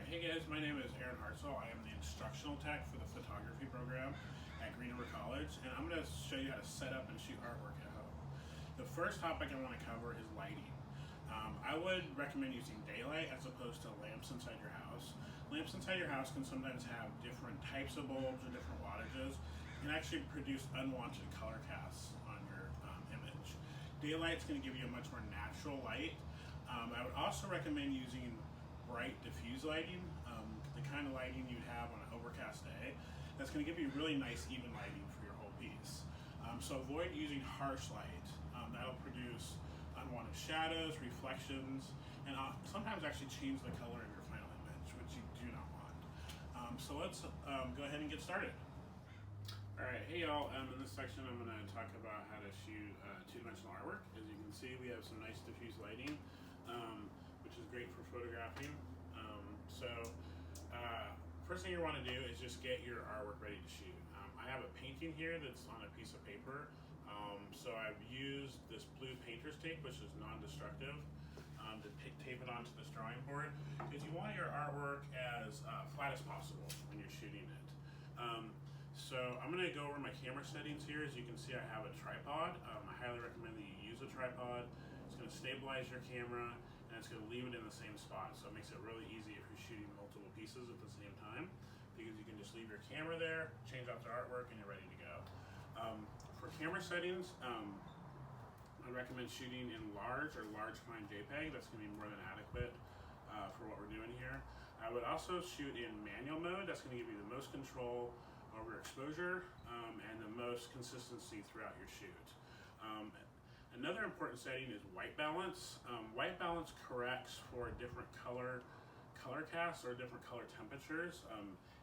Hey guys, my name is Aaron Hartzell. I am the instructional tech for the photography program at Green River College, and I'm going to show you how to set up and shoot artwork at home. The first topic I want to cover is lighting. I would recommend using daylight as opposed to lamps inside your house. Lamps inside your house can sometimes have different types of bulbs or different wattages. It can actually produce unwanted color casts on your image. Daylight's going to give you a much more natural light. I would also recommend using bright diffuse lighting, the kind of lighting you'd have on an overcast day. That's going to give you really nice even lighting for your whole piece. So avoid using harsh light. That'll produce unwanted shadows, reflections, and sometimes actually change the color of your final image, which you do not want. So let's go ahead and get started. Alright, hey y'all, in this section I'm going to talk about how to shoot two-dimensional artwork. As you can see, we have some nice diffuse lighting, which is great for photographing. First thing you want to do is just get your artwork ready to shoot. I have a painting here that's on a piece of paper, so I've used this blue painter's tape, which is non-destructive, to tape it onto this drawing board, because you want your artwork as flat as possible when you're shooting it. So I'm going to go over my camera settings here. As you can see, I have a tripod. I highly recommend that you use a tripod. It's going to stabilize your camera, and it's going to leave it in the same spot. So it makes it really easy if you're shooting multiple pieces at the same time, because you can just leave your camera there, change out the artwork, and you're ready to go. For camera settings, I recommend shooting in large or large fine JPEG. That's going to be more than adequate for what we're doing here. I would also shoot in manual mode. That's going to give you the most control over exposure and the most consistency throughout your shoot. Another important setting is white balance. White balance corrects for different color casts or different color temperatures.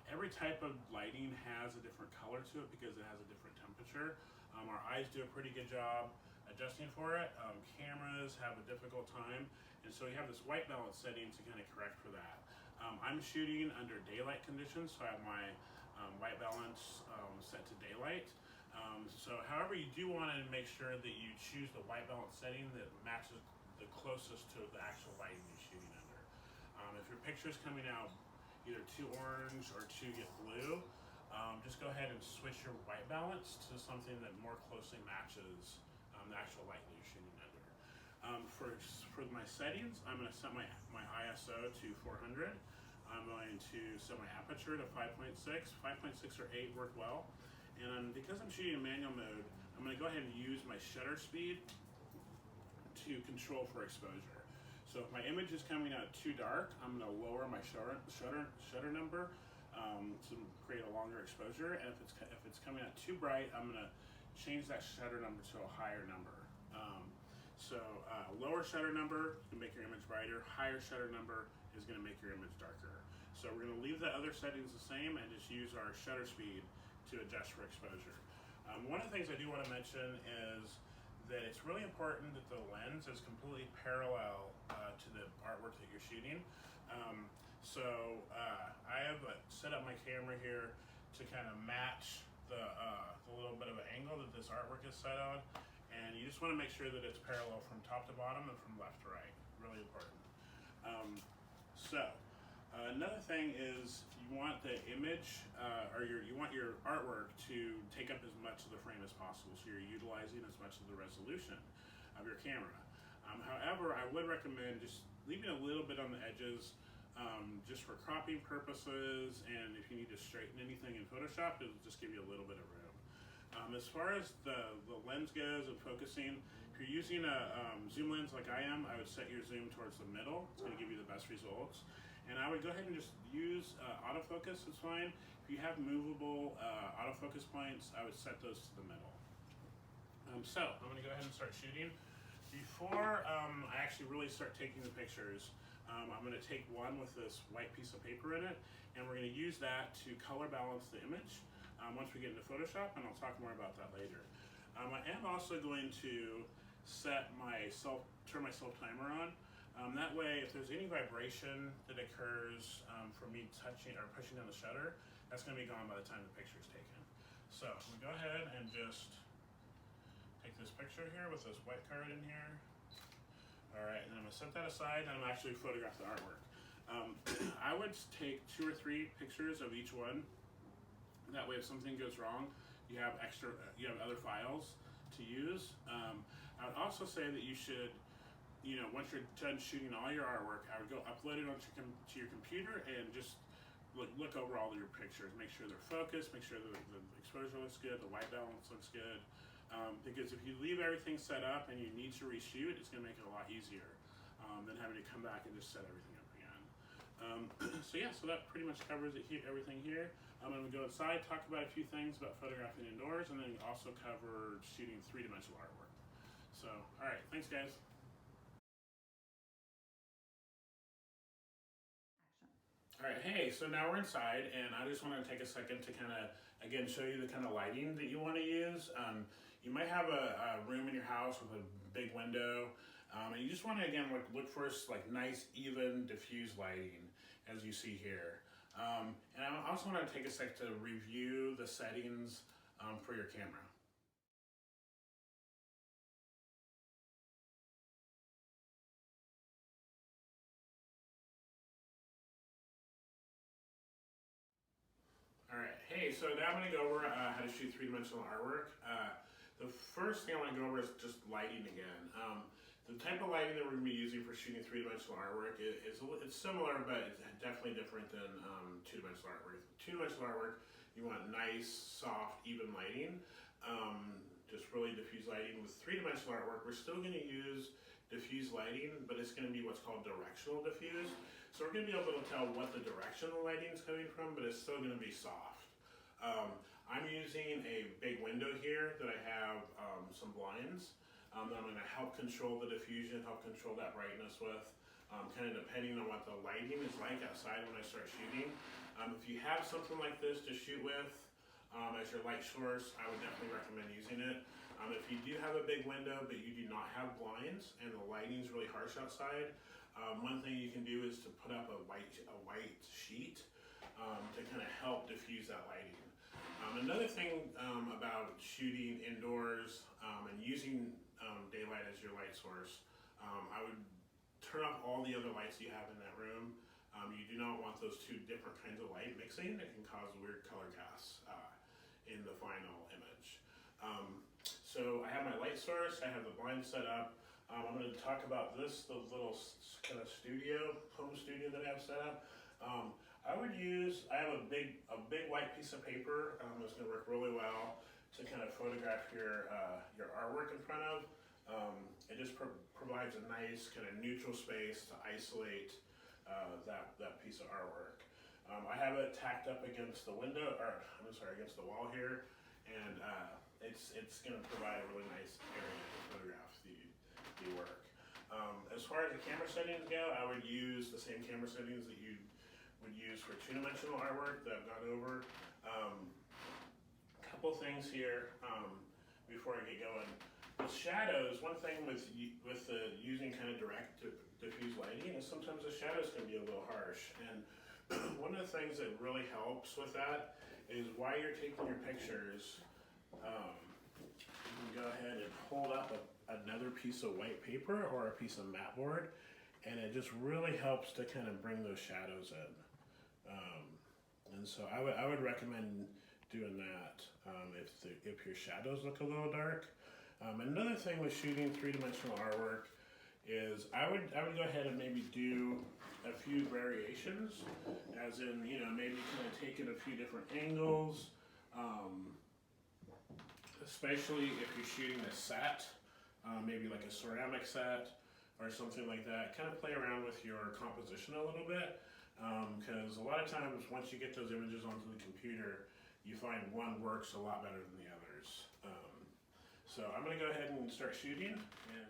Every type of lighting has a different color to it because it has a different temperature. Our eyes do a pretty good job adjusting for it. Cameras have a difficult time, and so you have this white balance setting to kind of correct for that. I'm shooting under daylight conditions, so I have my white balance set to daylight. So however, you do want to make sure that you choose the white balance setting that matches the closest to the actual lighting you're shooting under. If your picture is coming out either too orange or too blue, just go ahead and switch your white balance to something that more closely matches the actual light that you're shooting under. For my settings, I'm going to set my ISO to 400. I'm going to set my aperture to 5.6. 5.6 or 8 work well. And because I'm shooting in manual mode, I'm going to go ahead and use my shutter speed to control for exposure. So if my image is coming out too dark, I'm going to lower my shutter number to create a longer exposure. And if it's coming out too bright, I'm going to change that shutter number to a higher number. Lower shutter number can make your image brighter. Higher shutter number is going to make your image darker. So we're going to leave the other settings the same and just use our shutter speed to adjust for exposure. One of the things I do want to mention is that it's really important that the lens is completely parallel to the artwork that you're shooting. I have set up my camera here to kind of match the little bit of an angle that this artwork is set on, and you just want to make sure that it's parallel from top to bottom and from left to right. Really important. Another thing is you want the image you want your artwork to take up as much of the frame as possible, so you're utilizing as much of the resolution of your camera. However, I would recommend just leaving a little bit on the edges just for cropping purposes, and if you need to straighten anything in Photoshop, it'll just give you a little bit of room. As far as the lens goes and focusing, if you're using a zoom lens like I am, I would set your zoom towards the middle. It's going to give you the best results. And I would go ahead and just use autofocus, it's fine. If you have movable autofocus points, I would set those to the middle. I'm going to go ahead and start shooting. Before I actually really start taking the pictures, I'm going to take one with this white piece of paper in it, and we're going to use that to color balance the image once we get into Photoshop, and I'll talk more about that later. I am also going to turn my self timer on. That way, if there's any vibration that occurs from me touching or pushing down the shutter, that's going to be gone by the time the picture is taken. So we go ahead and just take this picture here with this white card in here. All right, and then I'm going to set that aside, and I'm actually photograph the artwork. Um, I would take 2 or 3 pictures of each one. That way, if something goes wrong, you have other files to use. I would also say that you should, once you're done shooting all your artwork, I would go upload it onto your computer and just look over all of your pictures. Make sure they're focused. Make sure the exposure looks good. The white balance looks good. Because if you leave everything set up and you need to reshoot, it's going to make it a lot easier than having to come back and just set everything up again. So that pretty much covers everything here. I'm going to go inside, talk about a few things about photographing indoors, and then also cover shooting 3-dimensional artwork. So, all right, thanks, guys. All right, hey, so now we're inside, and I just want to take a second to kind of, again, show you the kind of lighting that you want to use. You might have a room in your house with a big window, and you just want to, again, look for nice, even, diffuse lighting, as you see here. And I also want to take a sec to review the settings for your camera. All right, hey, so now I'm going to go over how to shoot 3-dimensional artwork. The first thing I want to go over is just lighting again. The type of lighting that we're going to be using for shooting 3-dimensional artwork it's similar, but it's definitely different than 2-dimensional artwork. 2-dimensional artwork, you want nice, soft, even lighting, just really diffuse lighting. With 3-dimensional artwork, we're still going to use diffuse lighting, but it's going to be what's called directional diffuse. So we're going to be able to tell what the direction the lighting is coming from, but it's still going to be soft. I'm using a big window here that I have some blinds that I'm going to help control the diffusion, help control that brightness with, kind of depending on what the lighting is like outside when I start shooting. If you have something like this to shoot with as your light source, I would definitely recommend using it. If you do have a big window but you do not have blinds and the lighting is really harsh outside, one thing you can do is to put up a white sheet to kind of help diffuse that lighting. Another thing about shooting indoors and using daylight as your light source, I would turn off all the other lights you have in that room. You do not want those 2 different kinds of light mixing. It can cause weird color casts in the final image. So I have my light source, I have the blind set up. I'm going to talk about the little kind of home studio that I have set up. I have a big white piece of paper that's going to work really well to kind of photograph your artwork in front of. It just provides a nice kind of neutral space to isolate that piece of artwork. I have it tacked up against the against the wall here, and it's going to provide a really nice area to photograph the work. As far as the camera settings go, I would use the same camera settings that you would use for 2-dimensional artwork that I've gone over. Couple things here before I get going. With shadows, one thing with using kind of direct diffuse lighting is sometimes the shadows can be a little harsh. And one of the things that really helps with that is while you're taking your pictures, you can go ahead and hold up another piece of white paper or a piece of mat board, and it just really helps to kind of bring those shadows in. And so I would recommend doing that if your shadows look a little dark. Another thing with shooting 3-dimensional artwork is I would go ahead and maybe do a few variations, as in maybe kind of taking a few different angles, especially if you're shooting a set, maybe like a ceramic set or something like that. Kind of play around with your composition a little bit. Because a lot of times once you get those images onto the computer, you find one works a lot better than the others. So I'm going to go ahead and start shooting. And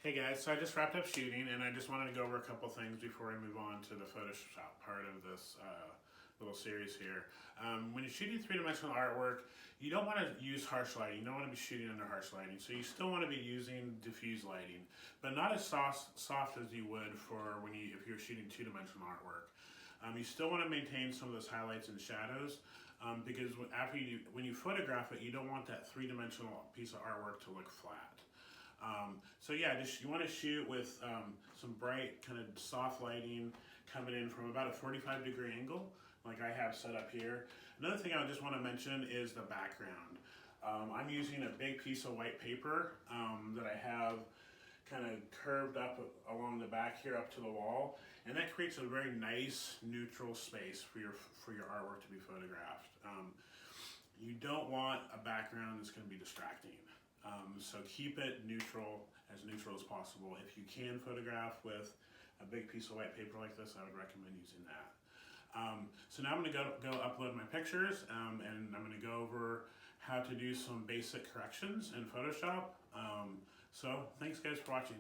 Hey guys, so I just wrapped up shooting and I just wanted to go over a couple things before we move on to the Photoshop part of this little series here. When you're shooting three-dimensional artwork, you don't want to use harsh lighting. You don't want to be shooting under harsh lighting. So you still want to be using diffuse lighting, but not as soft as you would for if you're shooting two-dimensional artwork. You still want to maintain some of those highlights and shadows because when you photograph it, you don't want that three-dimensional piece of artwork to look flat. So yeah, you want to shoot with some bright kind of soft lighting coming in from about a 45-degree angle, like I have set up here. Another thing I just want to mention is the background. I'm using a big piece of white paper that I have kind of curved up along the back here up to the wall, and that creates a very nice neutral space for your artwork to be photographed. You don't want a background that's going to be distracting. So keep it neutral as possible. If you can photograph with a big piece of white paper like this, I would recommend using that. So now I'm going to go upload my pictures, and I'm going to go over how to do some basic corrections in Photoshop. So thanks guys for watching.